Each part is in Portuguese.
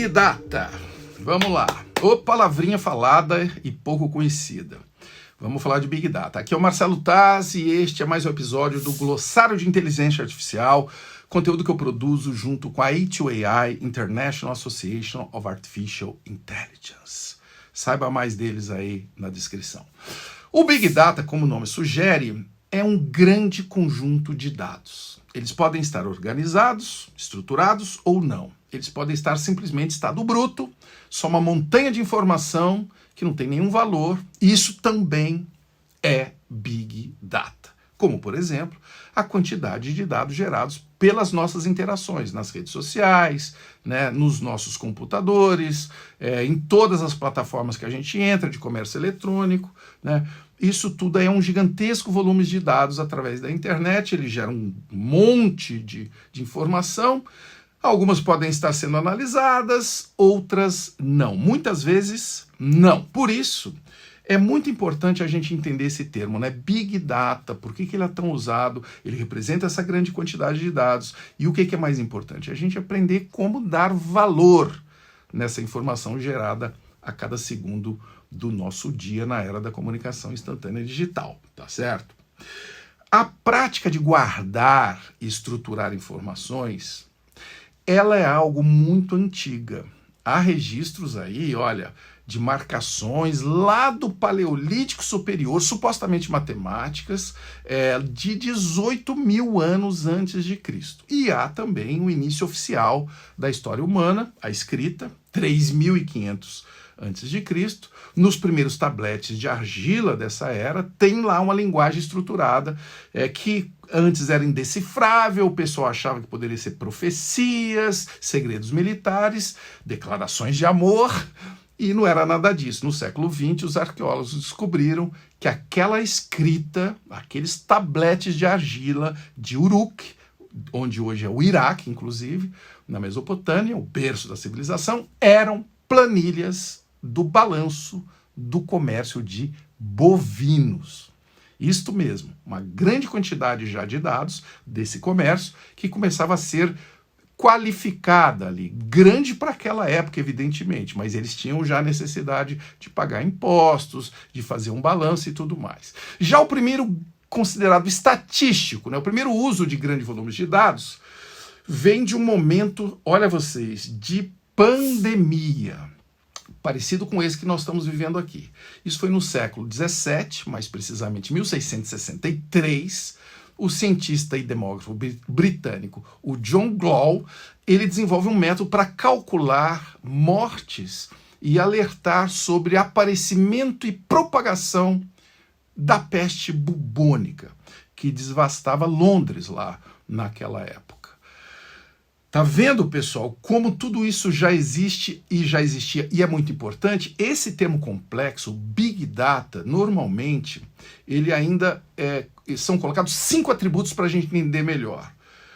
Big Data. Vamos lá. Ô, palavrinha falada e pouco conhecida. Vamos falar de Big Data. Aqui é o Marcelo Taz e este é mais um episódio do Glossário de Inteligência Artificial, conteúdo que eu produzo junto com a A2AI, International Association of Artificial Intelligence. Saiba mais deles aí na descrição. O Big Data, como o nome sugere, é um grande conjunto de dados. Eles podem estar organizados, estruturados ou não. Eles podem estar simplesmente estado bruto, só uma montanha de informação que não tem nenhum valor. Isso também é Big Data. Como, por exemplo, a quantidade de dados gerados pelas nossas interações nas redes sociais, né, nos nossos computadores, em todas as plataformas que a gente entra de comércio eletrônico, né? Isso tudo é um gigantesco volume de dados através da internet, ele gera um monte de informação. Algumas podem estar sendo analisadas, outras não. Muitas vezes, não. Por isso, é muito importante a gente entender esse termo, né? Big Data, por que ele é tão usado? Ele representa essa grande quantidade de dados. E o que é mais importante? A gente aprender como dar valor nessa informação gerada a cada segundo do nosso dia na era da comunicação instantânea digital, tá certo? A prática de guardar e estruturar informações, ela é algo muito antiga. Há registros aí, olha, de marcações lá do Paleolítico Superior, supostamente matemáticas, de 18 mil anos antes de Cristo. E há também o início oficial da história humana, a escrita, 3.500 antes de Cristo. Nos primeiros tabletes de argila dessa era, tem lá uma linguagem estruturada que antes era indecifrável, o pessoal achava que poderia ser profecias, segredos militares, declarações de amor, e não era nada disso. No século XX, os arqueólogos descobriram que aquela escrita, aqueles tabletes de argila de Uruk, onde hoje é o Iraque, inclusive, na Mesopotâmia, o berço da civilização, eram planilhas do balanço do comércio de bovinos. Isto mesmo, uma grande quantidade já de dados desse comércio que começava a ser qualificada ali, grande para aquela época, evidentemente, mas eles tinham já a necessidade de pagar impostos, de fazer um balanço e tudo mais. Já o primeiro considerado estatístico, né, o primeiro uso de grandes volumes de dados, vem de um momento, olha vocês, de pandemia, parecido com esse que nós estamos vivendo aqui. Isso foi no século XVII, mais precisamente 1663, o cientista e demógrafo britânico, o John Gall, ele desenvolve um método para calcular mortes e alertar sobre aparecimento e propagação da peste bubônica, que devastava Londres lá naquela época. Tá vendo, pessoal, como tudo isso já existe e já existia, e é muito importante? Esse termo complexo, Big Data, normalmente, ele ainda são colocados 5 atributos para a gente entender melhor.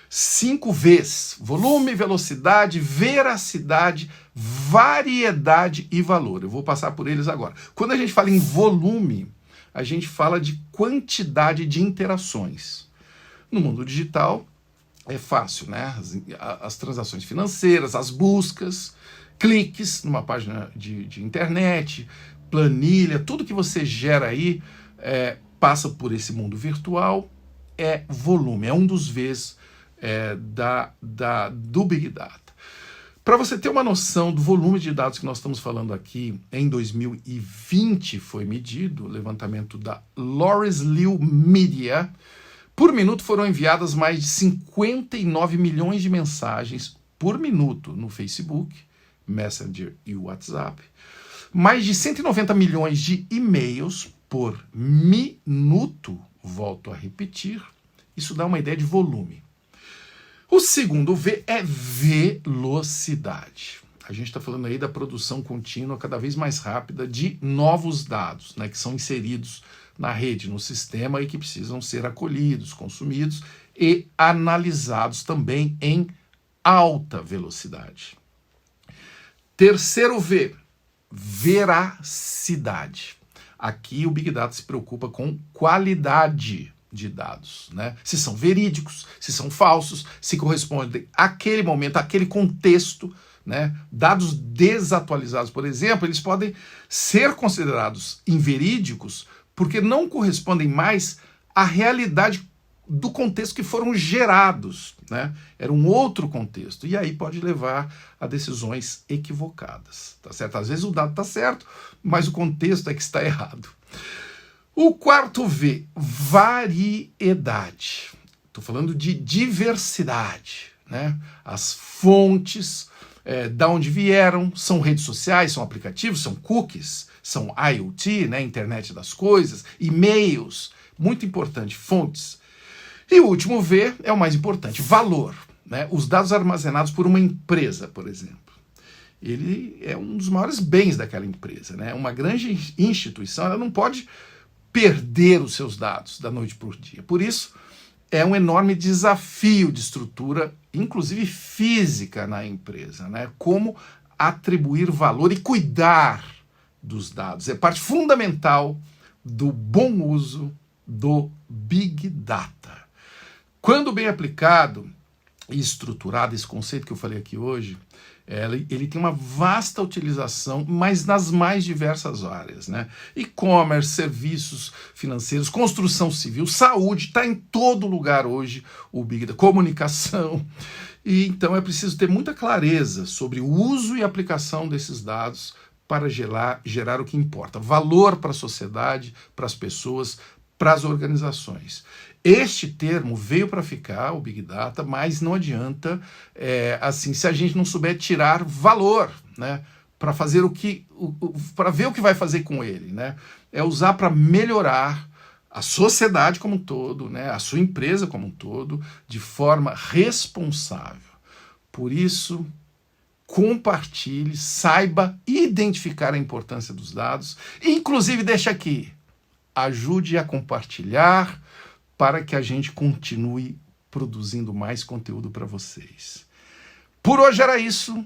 5 Vs: volume, velocidade, veracidade, variedade e valor. Eu vou passar por eles agora. Quando a gente fala em volume, a gente fala de quantidade de interações. No mundo digital, é fácil, né? As transações financeiras, as buscas, cliques numa página de internet, planilha, tudo que você gera aí passa por esse mundo virtual, é volume, é um dos Vs do Big Data. Para você ter uma noção do volume de dados que nós estamos falando aqui, em 2020 foi medido, o levantamento da Loris Liu Media. Por minuto foram enviadas mais de 59 milhões de mensagens por minuto no Facebook, Messenger e WhatsApp. Mais de 190 milhões de e-mails por minuto, volto a repetir. Isso dá uma ideia de volume. O segundo V é velocidade. A gente está falando aí da produção contínua cada vez mais rápida de novos dados, né, que são inseridos na rede, no sistema e que precisam ser acolhidos, consumidos e analisados também em alta velocidade. Terceiro V, veracidade. Aqui o Big Data se preocupa com qualidade de dados, né? Se são verídicos, se são falsos, se correspondem àquele momento, àquele contexto, né? Dados desatualizados, por exemplo, eles podem ser considerados inverídicos porque não correspondem mais à realidade do contexto que foram gerados, né? Era um outro contexto, e aí pode levar a decisões equivocadas, tá certo? Às vezes o dado está certo, mas o contexto é que está errado. O quarto V, variedade. Estou falando de diversidade, né? As fontes, da onde vieram, são redes sociais, são aplicativos, são cookies, são IoT, né? Internet das coisas, e-mails, muito importante, fontes. E o último V é o mais importante, valor, né? Os dados armazenados por uma empresa, por exemplo. Ele é um dos maiores bens daquela empresa, né? Uma grande instituição, ela não pode perder os seus dados da noite para o dia. Por isso, é um enorme desafio de estrutura, inclusive física, na empresa, né? Como atribuir valor e cuidar dos dados. É parte fundamental do bom uso do Big Data. Quando bem aplicado e estruturado, esse conceito que eu falei aqui hoje, ele tem uma vasta utilização, mas nas mais diversas áreas, né? E-commerce, serviços financeiros, construção civil, saúde, está em todo lugar hoje o Big Data, comunicação. E então é preciso ter muita clareza sobre o uso e aplicação desses dados para gerar o que importa, valor para a sociedade, para as pessoas, para as organizações. Este termo veio para ficar, o Big Data, mas não adianta, assim, se a gente não souber tirar valor, né, para fazer para ver o que vai fazer com ele, né? É usar para melhorar a sociedade como um todo, né, a sua empresa como um todo, de forma responsável. Por isso, compartilhe, saiba identificar a importância dos dados, inclusive deixa aqui, ajude a compartilhar para que a gente continue produzindo mais conteúdo para vocês. Por hoje era isso.